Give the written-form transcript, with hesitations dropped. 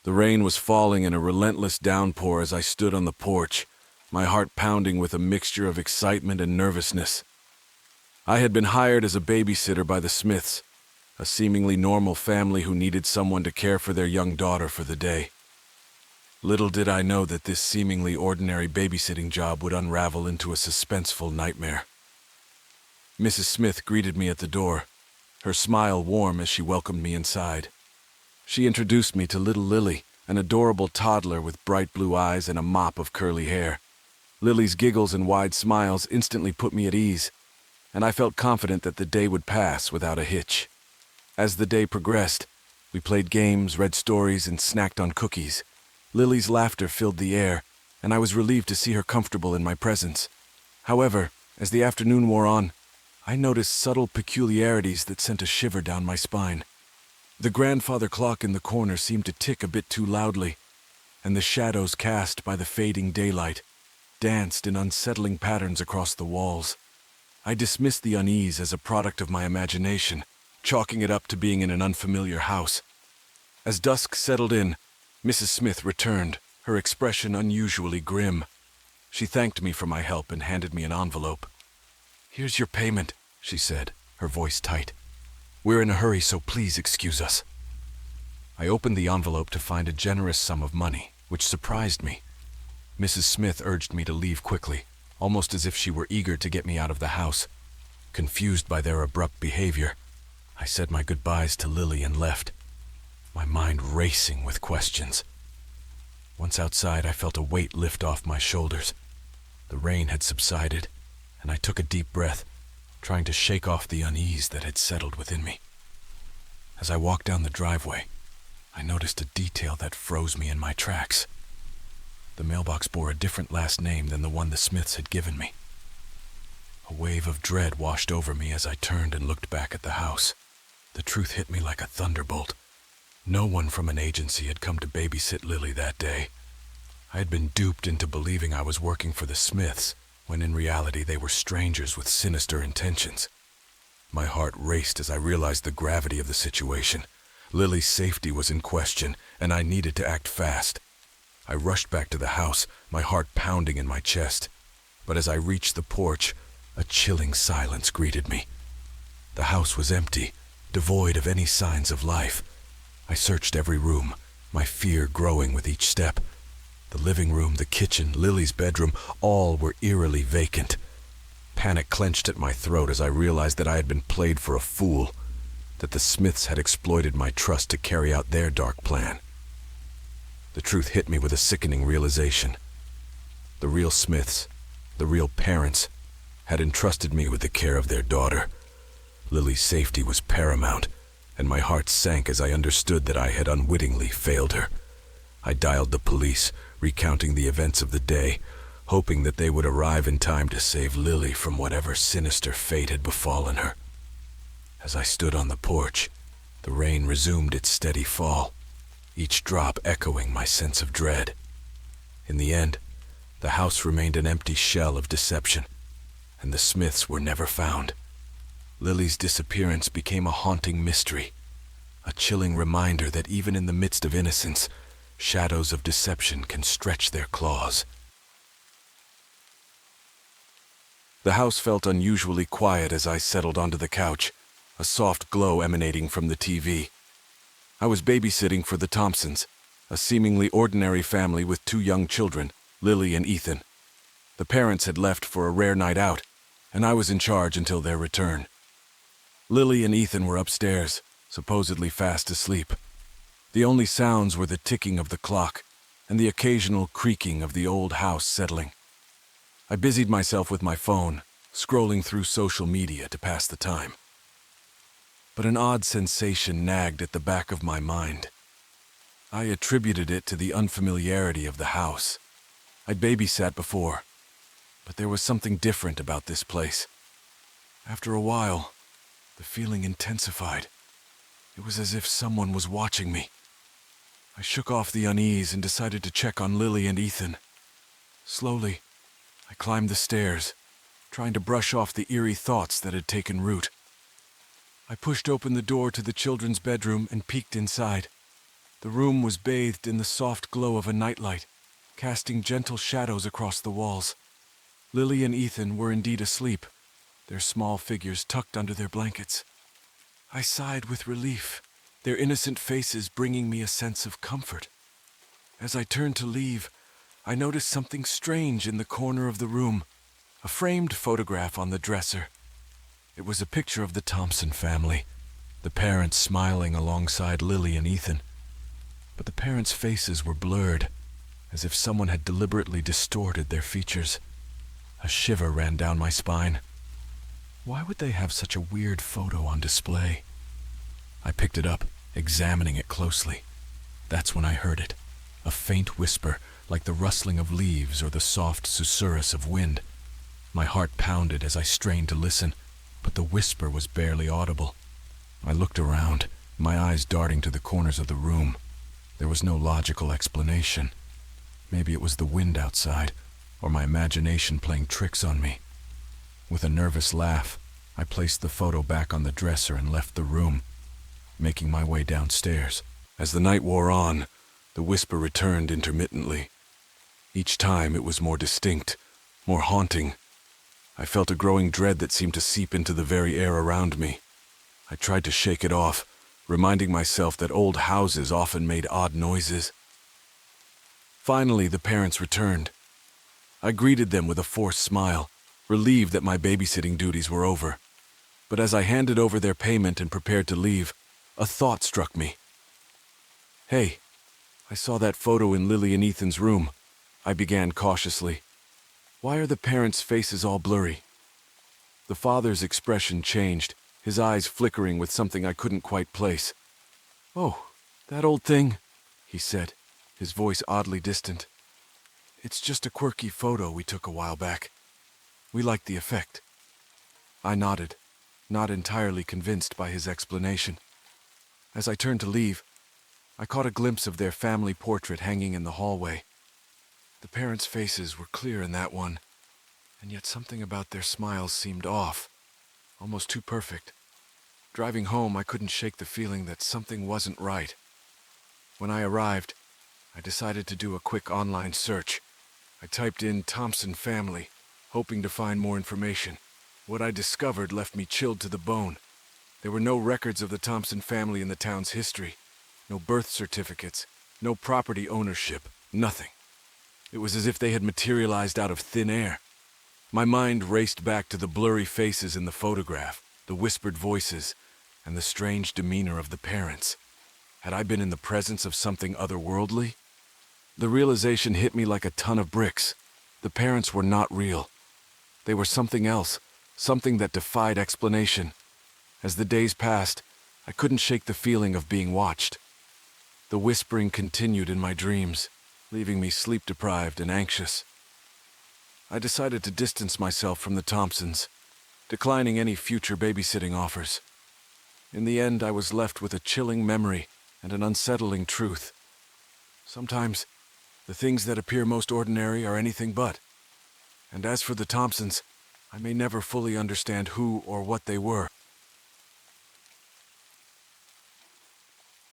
The rain was falling in a relentless downpour as I stood on the porch, my heart pounding with a mixture of excitement and nervousness. I had been hired as a babysitter by the Smiths, a seemingly normal family who needed someone to care for their young daughter for the day. Little did I know that this seemingly ordinary babysitting job would unravel into a suspenseful nightmare. Mrs. Smith greeted me at the door, her smile warm as she welcomed me inside. She introduced me to little Lily, an adorable toddler with bright blue eyes and a mop of curly hair. Lily's giggles and wide smiles instantly put me at ease, and I felt confident that the day would pass without a hitch. As the day progressed, we played games, read stories, and snacked on cookies. Lily's laughter filled the air, and I was relieved to see her comfortable in my presence. However, as the afternoon wore on, I noticed subtle peculiarities that sent a shiver down my spine. The grandfather clock in the corner seemed to tick a bit too loudly, and the shadows cast by the fading daylight danced in unsettling patterns across the walls. I dismissed the unease as a product of my imagination, chalking it up to being in an unfamiliar house. As dusk settled in, Mrs. Smith returned, her expression unusually grim. She thanked me for my help and handed me an envelope. "Here's your payment," she said, her voice tight. "We're in a hurry, so please excuse us." I opened the envelope to find a generous sum of money, which surprised me. Mrs. Smith urged me to leave quickly, almost as if she were eager to get me out of the house. Confused by their abrupt behavior, I said my goodbyes to Lily and left, my mind racing with questions. Once outside, I felt a weight lift off my shoulders. The rain had subsided, and I took a deep breath, trying to shake off the unease that had settled within me. As I walked down the driveway, I noticed a detail that froze me in my tracks. The mailbox bore a different last name than the one the Smiths had given me. A wave of dread washed over me as I turned and looked back at the house. The truth hit me like a thunderbolt. No one from an agency had come to babysit Lily that day. I had been duped into believing I was working for the Smiths, when in reality they were strangers with sinister intentions. My heart raced as I realized the gravity of the situation. Lily's safety was in question, and I needed to act fast. I rushed back to the house, my heart pounding in my chest. But as I reached the porch, a chilling silence greeted me. The house was empty, devoid of any signs of life. I searched every room, my fear growing with each step. The living room, the kitchen, Lily's bedroom, all were eerily vacant. Panic clenched at my throat as I realized that I had been played for a fool, that the Smiths had exploited my trust to carry out their dark plan. The truth hit me with a sickening realization. The real Smiths, the real parents, had entrusted me with the care of their daughter. Lily's safety was paramount, and my heart sank as I understood that I had unwittingly failed her. I dialed the police, recounting the events of the day, hoping that they would arrive in time to save Lily from whatever sinister fate had befallen her. As I stood on the porch, the rain resumed its steady fall, each drop echoing my sense of dread. In the end, the house remained an empty shell of deception, and the Smiths were never found. Lily's disappearance became a haunting mystery, a chilling reminder that even in the midst of innocence, shadows of deception can stretch their claws. The house felt unusually quiet as I settled onto the couch, a soft glow emanating from the TV. I was babysitting for the Thompsons, a seemingly ordinary family with 2 young children, Lily and Ethan. The parents had left for a rare night out, and I was in charge until their return. Lily and Ethan were upstairs, supposedly fast asleep. The only sounds were the ticking of the clock and the occasional creaking of the old house settling. I busied myself with my phone, scrolling through social media to pass the time. But an odd sensation nagged at the back of my mind. I attributed it to the unfamiliarity of the house. I'd babysat before, but there was something different about this place. After a while, the feeling intensified. It was as if someone was watching me. I shook off the unease and decided to check on Lily and Ethan. Slowly, I climbed the stairs, trying to brush off the eerie thoughts that had taken root. I pushed open the door to the children's bedroom and peeked inside. The room was bathed in the soft glow of a nightlight, casting gentle shadows across the walls. Lily and Ethan were indeed asleep, their small figures tucked under their blankets. I sighed with relief, their innocent faces bringing me a sense of comfort. As I turned to leave, I noticed something strange in the corner of the room, a framed photograph on the dresser. It was a picture of the Thompson family, the parents smiling alongside Lily and Ethan. But the parents' faces were blurred, as if someone had deliberately distorted their features. A shiver ran down my spine. Why would they have such a weird photo on display? I picked it up, examining it closely. That's when I heard it, a faint whisper, like the rustling of leaves or the soft susurrus of wind. My heart pounded as I strained to listen, but the whisper was barely audible. I looked around, my eyes darting to the corners of the room. There was no logical explanation. Maybe it was the wind outside, or my imagination playing tricks on me. With a nervous laugh, I placed the photo back on the dresser and left the room, making my way downstairs. As the night wore on, the whisper returned intermittently. Each time it was more distinct, more haunting. I felt a growing dread that seemed to seep into the very air around me. I tried to shake it off, reminding myself that old houses often made odd noises. Finally, the parents returned. I greeted them with a forced smile, relieved that my babysitting duties were over. But as I handed over their payment and prepared to leave, a thought struck me. "Hey, I saw that photo in Lily and Ethan's room," I began cautiously. "Why are the parents' faces all blurry?" The father's expression changed, his eyes flickering with something I couldn't quite place. "Oh, that old thing," he said, his voice oddly distant. "It's just a quirky photo we took a while back. We liked the effect." I nodded, not entirely convinced by his explanation. As I turned to leave, I caught a glimpse of their family portrait hanging in the hallway. The parents' faces were clear in that one, and yet something about their smiles seemed off, almost too perfect. Driving home, I couldn't shake the feeling that something wasn't right. When I arrived, I decided to do a quick online search. I typed in Thompson family, hoping to find more information. What I discovered left me chilled to the bone. There were no records of the Thompson family in the town's history. No birth certificates, no property ownership, nothing. It was as if they had materialized out of thin air. My mind raced back to the blurry faces in the photograph, the whispered voices, and the strange demeanor of the parents. Had I been in the presence of something otherworldly? The realization hit me like a ton of bricks. The parents were not real. They were something else, something that defied explanation. As the days passed, I couldn't shake the feeling of being watched. The whispering continued in my dreams, leaving me sleep-deprived and anxious. I decided to distance myself from the Thompsons, declining any future babysitting offers. In the end, I was left with a chilling memory and an unsettling truth. Sometimes, the things that appear most ordinary are anything but. And as for the Thompsons, I may never fully understand who or what they were.